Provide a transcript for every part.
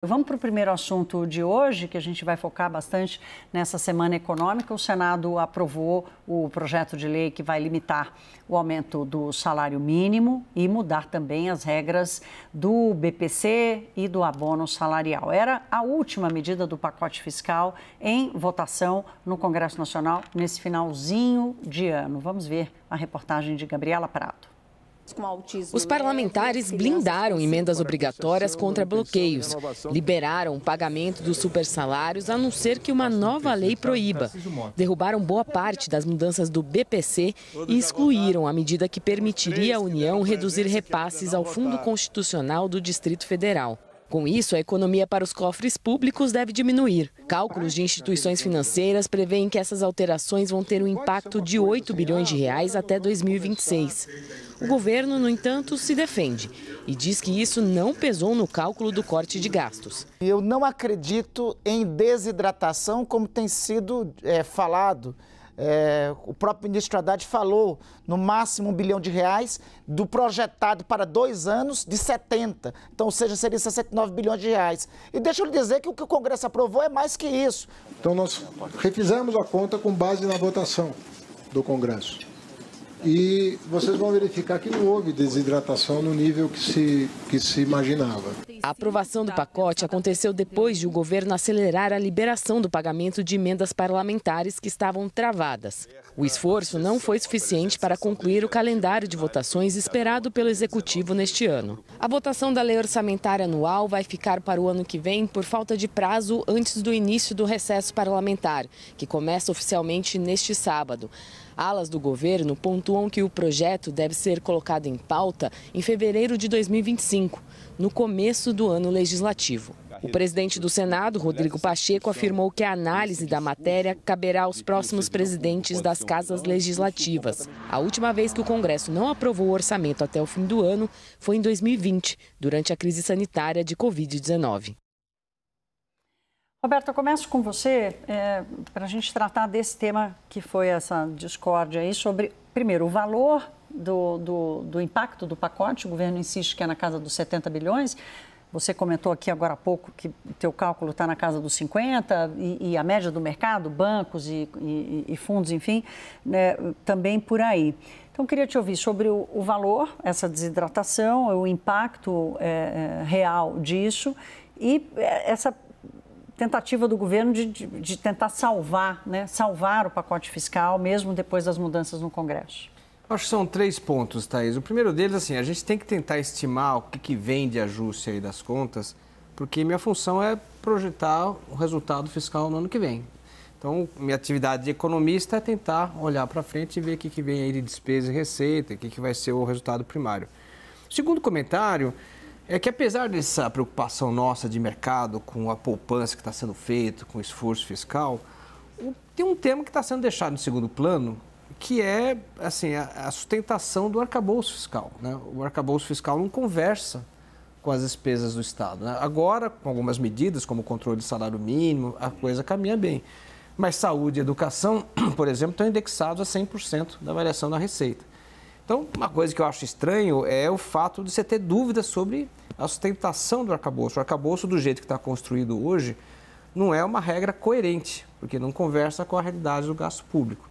Vamos para o primeiro assunto de hoje, que a gente vai focar bastante nessa semana econômica. O Senado aprovou o projeto de lei que vai limitar o aumento do salário mínimo e mudar também as regras do BPC e do abono salarial. Era a última medida do pacote fiscal em votação no Congresso Nacional nesse finalzinho de ano. Vamos ver a reportagem de Gabriela Prado. Os parlamentares blindaram emendas obrigatórias contra bloqueios, liberaram o pagamento dos supersalários, a não ser que uma nova lei proíba. Derrubaram boa parte das mudanças do BPC e excluíram a medida que permitiria à União reduzir repasses ao Fundo Constitucional do Distrito Federal. Com isso, a economia para os cofres públicos deve diminuir. Cálculos de instituições financeiras prevêem que essas alterações vão ter um impacto de 8 bilhões de reais até 2026. O governo, no entanto, se defende e diz que isso não pesou no cálculo do corte de gastos. Eu não acredito em desidratação, como tem sido falado. O próprio ministro Haddad falou no máximo R$1 bilhão do projetado para 2 anos de 70. Então, ou seja, seria 69 bilhões de reais. E deixa eu lhe dizer que o que o Congresso aprovou é mais que isso. Então, nós refizemos a conta com base na votação do Congresso. E vocês vão verificar que não houve desidratação no nível que se imaginava. A aprovação do pacote aconteceu depois de o governo acelerar a liberação do pagamento de emendas parlamentares que estavam travadas. O esforço não foi suficiente para concluir o calendário de votações esperado pelo Executivo neste ano. A votação da lei orçamentária anual vai ficar para o ano que vem por falta de prazo antes do início do recesso parlamentar, que começa oficialmente neste sábado. Alas do governo pontuam que o projeto deve ser colocado em pauta em fevereiro de 2025, no começo do ano legislativo. O presidente do Senado, Rodrigo Pacheco, afirmou que a análise da matéria caberá aos próximos presidentes das casas legislativas. A última vez que o Congresso não aprovou o orçamento até o fim do ano foi em 2020, durante a crise sanitária de Covid-19. Roberto, eu começo com você para a gente tratar desse tema que foi essa discórdia aí sobre, primeiro, o valor do impacto do pacote. O governo insiste que é na casa dos 70 bilhões. Você comentou aqui agora há pouco que o teu cálculo está na casa dos 50 e a média do mercado, bancos e fundos, enfim, né, também por aí. Então, queria te ouvir sobre o valor, essa desidratação, o impacto real disso e essa tentativa do governo de tentar salvar o pacote fiscal, mesmo depois das mudanças no Congresso. Acho que são 3 pontos, Thaís. O primeiro deles, assim, a gente tem que tentar estimar o que vem de ajuste aí das contas, porque minha função é projetar o resultado fiscal no ano que vem. Então, minha atividade de economista é tentar olhar para frente e ver o que vem aí de despesa e receita, o que vai ser o resultado primário. O segundo comentário é que, apesar dessa preocupação nossa de mercado com a poupança que está sendo feita, com o esforço fiscal, tem um tema que está sendo deixado em segundo plano, que é assim, a sustentação do arcabouço fiscal, né? O arcabouço fiscal não conversa com as despesas do Estado, né? Agora, com algumas medidas, como o controle do salário mínimo, a coisa caminha bem. Mas saúde e educação, por exemplo, estão indexados a 100% da variação da receita. Então, uma coisa que eu acho estranho é o fato de você ter dúvidas sobre a sustentação do arcabouço. O arcabouço, do jeito que está construído hoje, não é uma regra coerente, porque não conversa com a realidade do gasto público.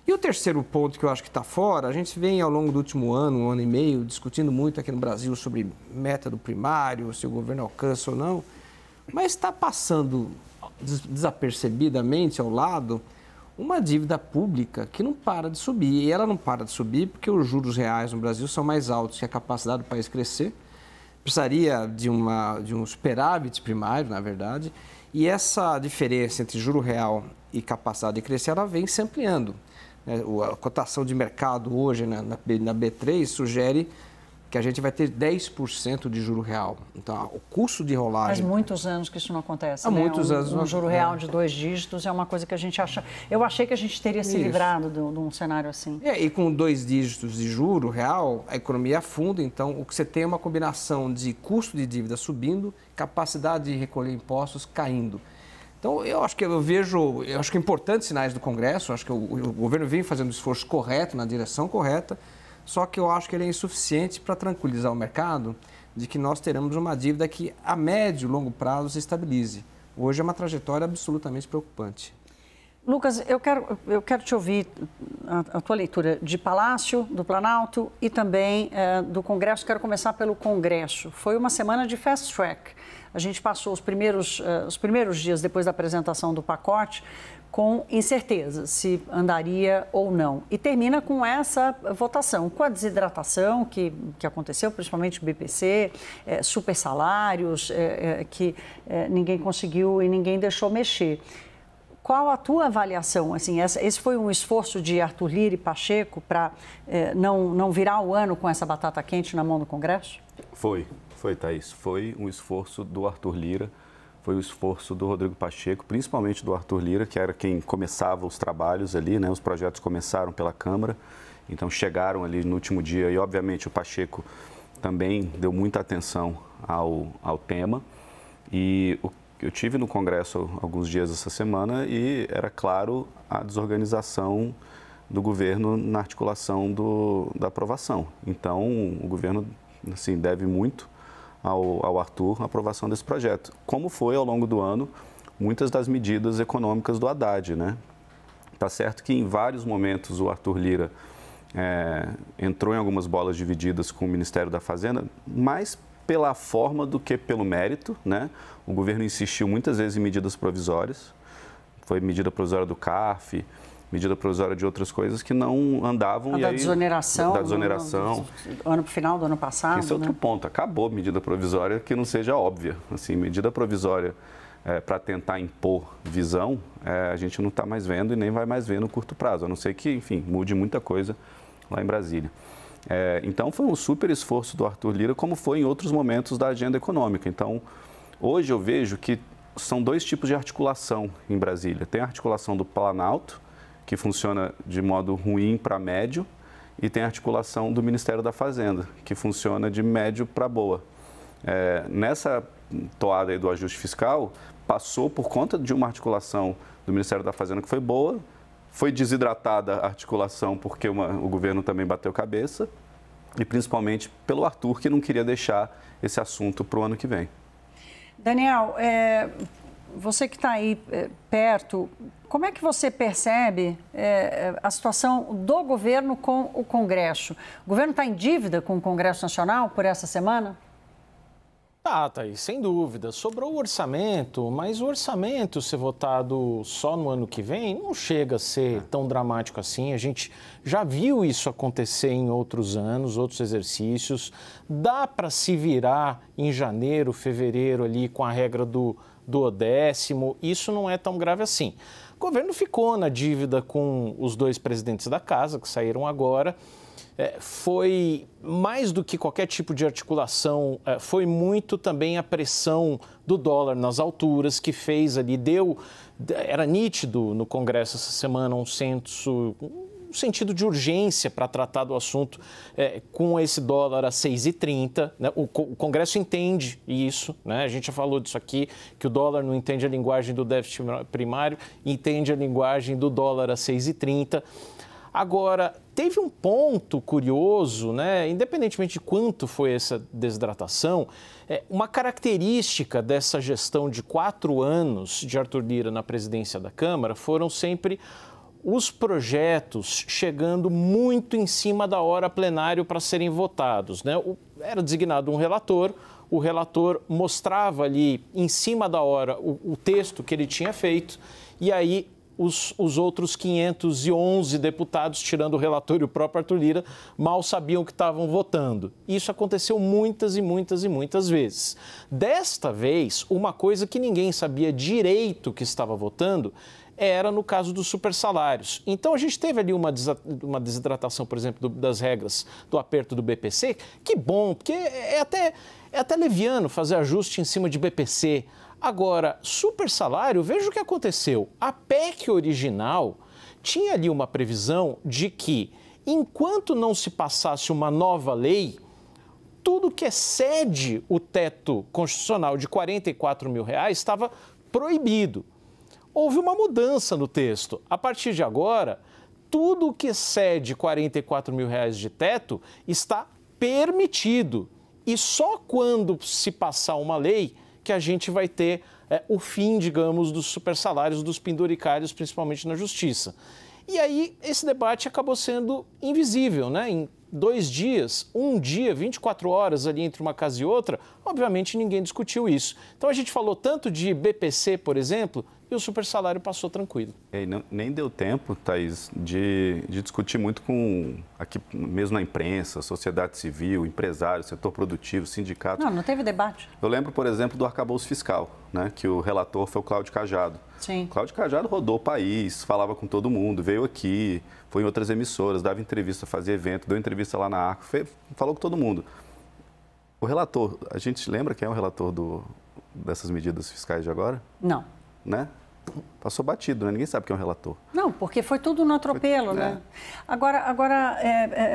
E o terceiro ponto que eu acho que está fora, a gente vem ao longo do último ano, 1 ano e meio, discutindo muito aqui no Brasil sobre método primário, se o governo alcança ou não, mas está passando desapercebidamente ao lado uma dívida pública que não para de subir. E ela não para de subir porque os juros reais no Brasil são mais altos que a capacidade do país crescer. Precisaria de um superávit primário, na verdade, e essa diferença entre juro real e capacidade de crescer, ela vem se ampliando. A cotação de mercado hoje na B3 sugere que a gente vai ter 10% de juro real. Então, o custo de rolagem... Faz muitos anos que isso não acontece, Há muitos anos. Um juro real de 2 dígitos é uma coisa que a gente acha... Eu achei que a gente teria se livrado de um cenário assim. E com 2 dígitos de juro real, a economia afunda. Então, o que você tem é uma combinação de custo de dívida subindo, capacidade de recolher impostos caindo. Então, eu acho que importantes sinais do Congresso, acho que o governo vem fazendo o esforço correto, na direção correta, só que eu acho que ele é insuficiente para tranquilizar o mercado, de que nós teremos uma dívida que a médio e longo prazo se estabilize. Hoje é uma trajetória absolutamente preocupante. Lucas, eu quero te ouvir a tua leitura de Palácio, do Planalto e também do Congresso. Quero começar pelo Congresso. Foi uma semana de fast track. A gente passou os primeiros dias depois da apresentação do pacote com incerteza se andaria ou não. E termina com essa votação, com a desidratação que aconteceu, principalmente o BPC, super salários, que ninguém conseguiu e ninguém deixou mexer. Qual a tua avaliação? Assim, esse foi um esforço de Arthur Lira e Pacheco para não virar o ano com essa batata quente na mão do Congresso? Foi, Thaís. Foi um esforço do Arthur Lira, foi o esforço do Rodrigo Pacheco, principalmente do Arthur Lira, que era quem começava os trabalhos ali, né? Os projetos começaram pela Câmara, então chegaram ali no último dia e, obviamente, o Pacheco também deu muita atenção ao tema. E eu tive no Congresso alguns dias essa semana e era claro a desorganização do governo na articulação da aprovação. Então, o governo assim, deve muito ao Arthur a aprovação desse projeto. Como foi ao longo do ano muitas das medidas econômicas do Haddad, né? Tá certo que em vários momentos o Arthur Lira entrou em algumas bolas divididas com o Ministério da Fazenda, mas pela forma do que pelo mérito, né? O governo insistiu muitas vezes em medidas provisórias, foi medida provisória do CARF, medida provisória de outras coisas que não andavam. Da desoneração. Da desoneração. Final do ano passado. Esse é outro ponto, acabou medida provisória que não seja óbvia. Assim, medida provisória para tentar impor visão, a gente não está mais vendo e nem vai mais ver no curto prazo, a não ser que, enfim, mude muita coisa lá em Brasília. Então, foi um super esforço do Arthur Lira, como foi em outros momentos da agenda econômica. Então, hoje eu vejo que são dois tipos de articulação em Brasília. Tem a articulação do Planalto, que funciona de modo ruim para médio, e tem a articulação do Ministério da Fazenda, que funciona de médio para boa. Nessa toada aí do ajuste fiscal, passou por conta de uma articulação do Ministério da Fazenda que foi boa, foi desidratada a articulação porque o governo também bateu cabeça, e principalmente pelo Arthur, que não queria deixar esse assunto para o ano que vem. Daniel, você que está aí perto, como é que você percebe a situação do governo com o Congresso? O governo está em dívida com o Congresso Nacional por essa semana? Tá, Thaís, sem dúvida. Sobrou o orçamento, mas o orçamento ser votado só no ano que vem não chega a ser tão dramático assim. A gente já viu isso acontecer em outros anos, outros exercícios. Dá para se virar em janeiro, fevereiro ali com a regra do 10º. Isso não é tão grave assim. O governo ficou na dívida com os dois presidentes da casa, que saíram agora. Foi mais do que qualquer tipo de articulação, foi muito também a pressão do dólar nas alturas que fez ali, era nítido no Congresso essa semana um sentido de urgência para tratar do assunto com esse dólar a 6,30. Né? O Congresso entende isso, né? A gente já falou disso aqui, que o dólar não entende a linguagem do déficit primário, entende a linguagem do dólar a 6,30. Agora, teve um ponto curioso, né? Independentemente de quanto foi essa desidratação, uma característica dessa gestão de 4 anos de Arthur Lira na presidência da Câmara foram sempre os projetos chegando muito em cima da hora plenário para serem votados, né? Era designado um relator, o relator mostrava ali em cima da hora o texto que ele tinha feito e aí os outros 511 deputados, tirando o relator e o próprio Arthur Lira, mal sabiam que estavam votando. Isso aconteceu muitas e muitas e muitas vezes. Desta vez, uma coisa que ninguém sabia direito que estava votando era no caso dos supersalários. Então, a gente teve ali uma desidratação, por exemplo, das regras do aperto do BPC. Que bom, porque é até leviano fazer ajuste em cima de BPC. Agora, super salário, veja o que aconteceu. A PEC original tinha ali uma previsão de que, enquanto não se passasse uma nova lei, tudo que excede o teto constitucional de R$ 44 mil estava proibido. Houve uma mudança no texto. A partir de agora, tudo que excede R$ 44 mil de teto está permitido. e só quando se passar uma lei que a gente vai ter o fim, digamos, dos supersalários, dos penduricários, principalmente na justiça. E aí esse debate acabou sendo invisível, né? Em 2 dias, um dia, 24 horas ali entre uma casa e outra, obviamente ninguém discutiu isso. Então a gente falou tanto de BPC, por exemplo, e o supersalário passou tranquilo. Nem deu tempo, Thaís, de discutir muito com, aqui mesmo na imprensa, sociedade civil, empresários, setor produtivo, sindicatos. Não teve debate. Eu lembro, por exemplo, do arcabouço fiscal, né, que o relator foi o Cláudio Cajado. Sim. O Cláudio Cajado rodou o país, falava com todo mundo, veio aqui, foi em outras emissoras, dava entrevista, fazia evento, deu entrevista lá na Arco, falou com todo mundo. O relator, a gente lembra quem é o relator dessas medidas fiscais de agora? Não. Né? Passou batido, né? Ninguém sabe quem é o relator. Não, porque foi tudo no atropelo, né? Agora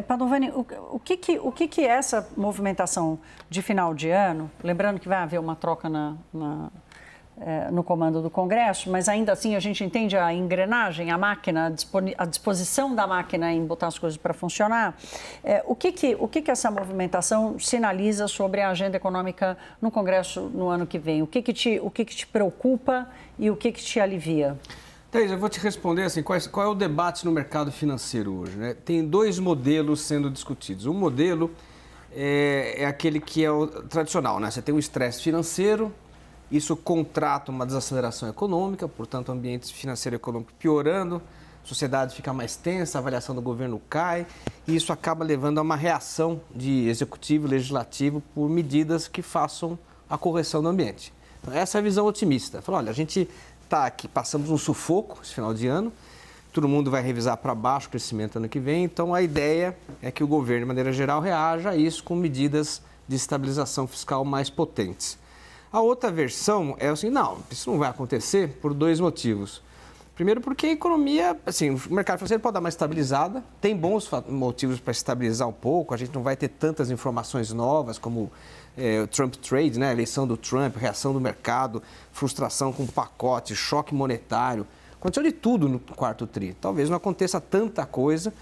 Padovani, o que essa movimentação de final de ano, lembrando que vai haver uma troca no comando do Congresso, mas ainda assim a gente entende a engrenagem, a máquina, a disposição da máquina em botar as coisas para funcionar. O que essa movimentação sinaliza sobre a agenda econômica no Congresso no ano que vem? O que te preocupa e o que te alivia? Thaís, eu vou te responder assim, qual é o debate no mercado financeiro hoje, né? Tem 2 modelos sendo discutidos. Um modelo é aquele que é o tradicional, né? Você tem um estresse financeiro, isso contrata uma desaceleração econômica, portanto, o ambiente financeiro e econômico piorando, a sociedade fica mais tensa, a avaliação do governo cai, e isso acaba levando a uma reação de executivo e legislativo por medidas que façam a correção do ambiente. Então, essa é a visão otimista. Fala, olha, a gente está aqui, passamos um sufoco esse final de ano, todo mundo vai revisar para baixo o crescimento ano que vem, então a ideia é que o governo, de maneira geral, reaja a isso com medidas de estabilização fiscal mais potentes. A outra versão é assim, não, isso não vai acontecer por 2 motivos. Primeiro porque a economia, assim, o mercado financeiro pode dar uma estabilizada, tem bons motivos para estabilizar um pouco, a gente não vai ter tantas informações novas como o Trump Trade, né, a eleição do Trump, reação do mercado, frustração com o pacote, choque monetário, aconteceu de tudo no 4º tri. Talvez não aconteça tanta coisa,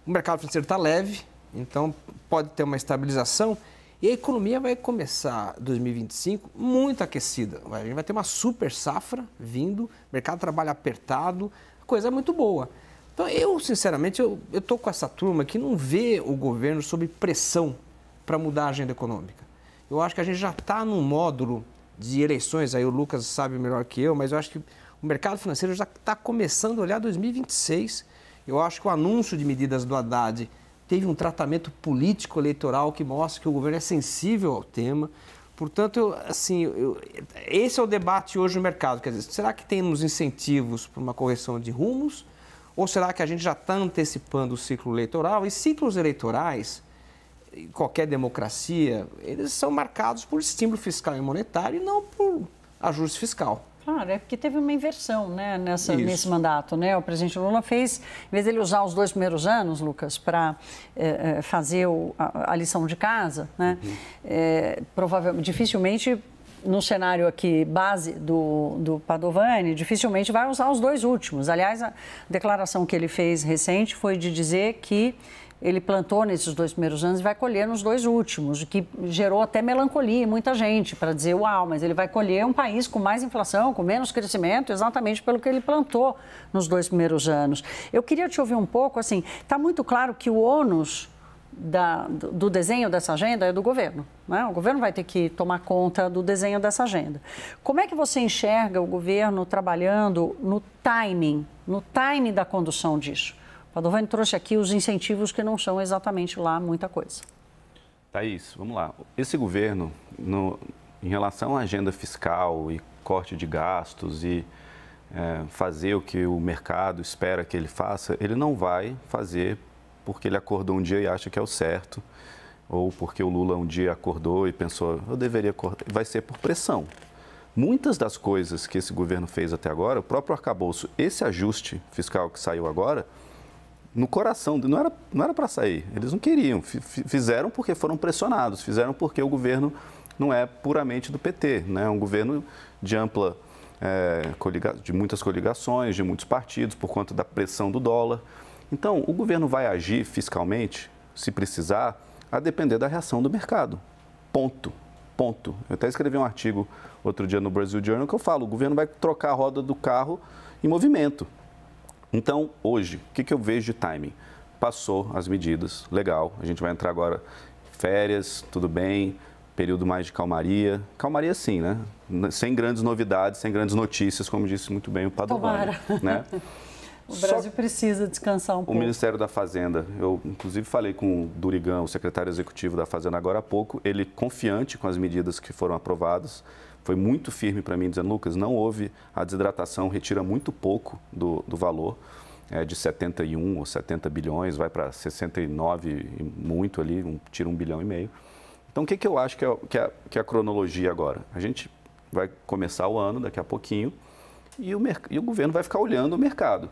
o mercado financeiro está leve, então pode ter uma estabilização. E a economia vai começar 2025 muito aquecida. A gente vai ter uma super safra vindo, mercado de trabalho apertado, a coisa é muito boa. Então, sinceramente, eu estou com essa turma que não vê o governo sob pressão para mudar a agenda econômica. Eu acho que a gente já está num módulo de eleições, aí o Lucas sabe melhor que eu, mas eu acho que o mercado financeiro já está começando a olhar 2026. Eu acho que o anúncio de medidas do Haddad teve um tratamento político-eleitoral que mostra que o governo é sensível ao tema. Portanto, esse é o debate hoje no mercado. Quer dizer, será que temos incentivos para uma correção de rumos? Ou será que a gente já está antecipando o ciclo eleitoral? E ciclos eleitorais, em qualquer democracia, eles são marcados por estímulo fiscal e monetário e não por ajuste fiscal. Claro, é porque teve uma inversão, né, nesse mandato, né? O presidente Lula fez, em vez de ele usar os 2 primeiros anos, Lucas, para fazer a lição de casa, né? Provavelmente, dificilmente, no cenário aqui base do Padovani, dificilmente vai usar os 2 últimos. Aliás, a declaração que ele fez recente foi de dizer que ele plantou nesses 2 primeiros anos e vai colher nos 2 últimos, o que gerou até melancolia em muita gente, para dizer, uau, mas ele vai colher um país com mais inflação, com menos crescimento, exatamente pelo que ele plantou nos 2 primeiros anos. Eu queria te ouvir um pouco, assim, está muito claro que o ônus do desenho dessa agenda é do governo, né? O governo vai ter que tomar conta do desenho dessa agenda. Como é que você enxerga o governo trabalhando no timing da condução disso? O Padovani trouxe aqui os incentivos que não são exatamente lá muita coisa. Thaís, vamos lá. Esse governo, em relação à agenda fiscal e corte de gastos e fazer o que o mercado espera que ele faça, ele não vai fazer porque ele acordou um dia e acha que é o certo, ou porque o Lula um dia acordou e pensou, eu deveria acordar. Vai ser por pressão. Muitas das coisas que esse governo fez até agora, o próprio arcabouço, esse ajuste fiscal que saiu agora, no coração, não era para sair, eles não queriam, fizeram porque foram pressionados, fizeram porque o governo não é puramente do PT, né? É um governo de ampla, de muitas coligações, de muitos partidos, por conta da pressão do dólar. Então, o governo vai agir fiscalmente, se precisar, a depender da reação do mercado. Ponto. Eu até escrevi um artigo outro dia no Brazil Journal que eu falo, o governo vai trocar a roda do carro em movimento. Então, hoje, o que eu vejo de timing? Passou as medidas, legal, a gente vai entrar agora férias, tudo bem, período mais de calmaria. Calmaria sim, né? Sem grandes novidades, sem grandes notícias, como disse muito bem o Padovani. Né? O Brasil precisa descansar um pouco. O Ministério da Fazenda, eu inclusive falei com o Durigan, o secretário executivo da Fazenda agora há pouco, ele confiante com as medidas que foram aprovadas, foi muito firme para mim, dizendo, Lucas, não houve a desidratação, retira muito pouco do valor, de 71 ou 70 bilhões, vai para 69 e muito ali, tira 1,5 bilhão. Então, o que eu acho que é a cronologia agora? A gente vai começar o ano daqui a pouquinho e o governo vai ficar olhando o mercado.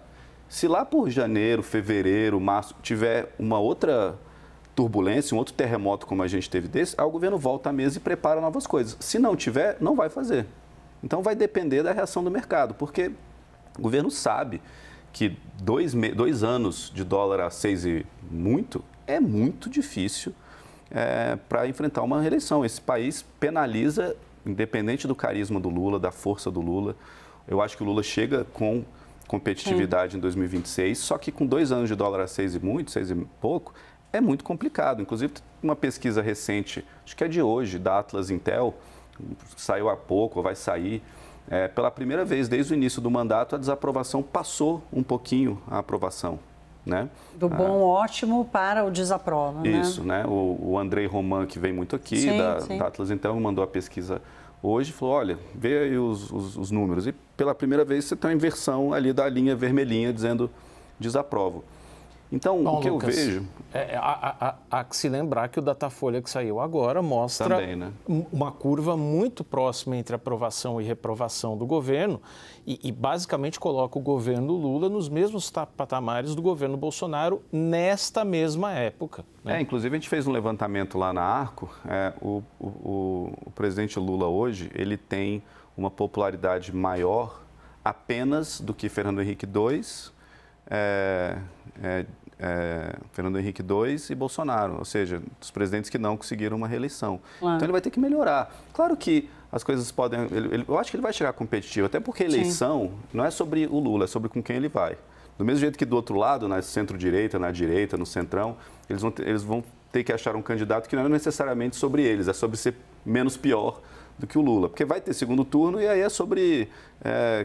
Se lá por janeiro, fevereiro, março, tiver uma outra turbulência, um outro terremoto como a gente teve desse, aí o governo volta à mesa e prepara novas coisas. Se não tiver, não vai fazer. Então vai depender da reação do mercado, porque o governo sabe que 2 anos de dólar a 6 e muito é muito difícil para enfrentar uma reeleição. Esse país penaliza, independente do carisma do Lula, da força do Lula. Eu acho que o Lula chega com competitividade em 2026, só que com 2 anos de dólar a 6 e muito, 6 e pouco, é muito complicado. Inclusive, uma pesquisa recente, acho que é de hoje, da Atlas Intel, saiu há pouco, ou vai sair, pela primeira vez desde o início do mandato, a desaprovação passou um pouquinho a aprovação. Né? Do bom ótimo para o desaprova. Isso, né? O Andrei Roman, que vem muito aqui, sim. Da Atlas Intel, me mandou a pesquisa hoje, falou, olha, vê aí os números. E pela primeira vez você tem uma inversão ali da linha vermelhinha dizendo desaprovo. Então, bom, o que Lucas, eu vejo... Há que se lembrar que o Datafolha que saiu agora mostra também, né? Uma curva muito próxima entre aprovação e reprovação do governo e basicamente coloca o governo Lula nos mesmos patamares do governo Bolsonaro nesta mesma época. Né? Inclusive a gente fez um levantamento lá na Arco, o presidente Lula hoje, ele tem uma popularidade maior apenas do que Fernando Henrique II, Fernando Henrique II e Bolsonaro, ou seja, os presidentes que não conseguiram uma reeleição. Claro. Então ele vai ter que melhorar. Claro que as coisas podem... eu acho que ele vai chegar competitivo, até porque a eleição não é sobre o Lula, é sobre com quem ele vai. Do mesmo jeito que do outro lado, na centro-direita, na direita, no centrão, eles vão ter que achar um candidato que não é necessariamente sobre eles, é sobre ser menos pior do que o Lula, porque vai ter segundo turno e aí é sobre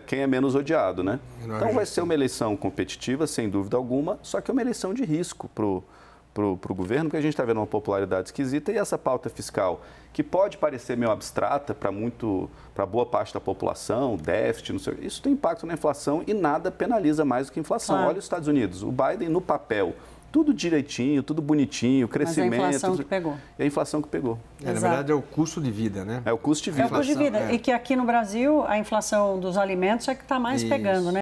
quem é menos odiado, né? Então vai ser uma eleição competitiva, sem dúvida alguma, só que é uma eleição de risco para o governo, porque a gente está vendo uma popularidade esquisita e essa pauta fiscal, que pode parecer meio abstrata para boa parte da população, déficit, não sei, isso tem impacto na inflação e nada penaliza mais do que a inflação. Olha os Estados Unidos, o Biden no papel, tudo direitinho, tudo bonitinho, crescimento. Mas a inflação que pegou. É a inflação que pegou. Na verdade, é o custo de vida, né? É o custo de vida. É o custo de vida. E que aqui no Brasil, a inflação dos alimentos é que está mais pegando, né?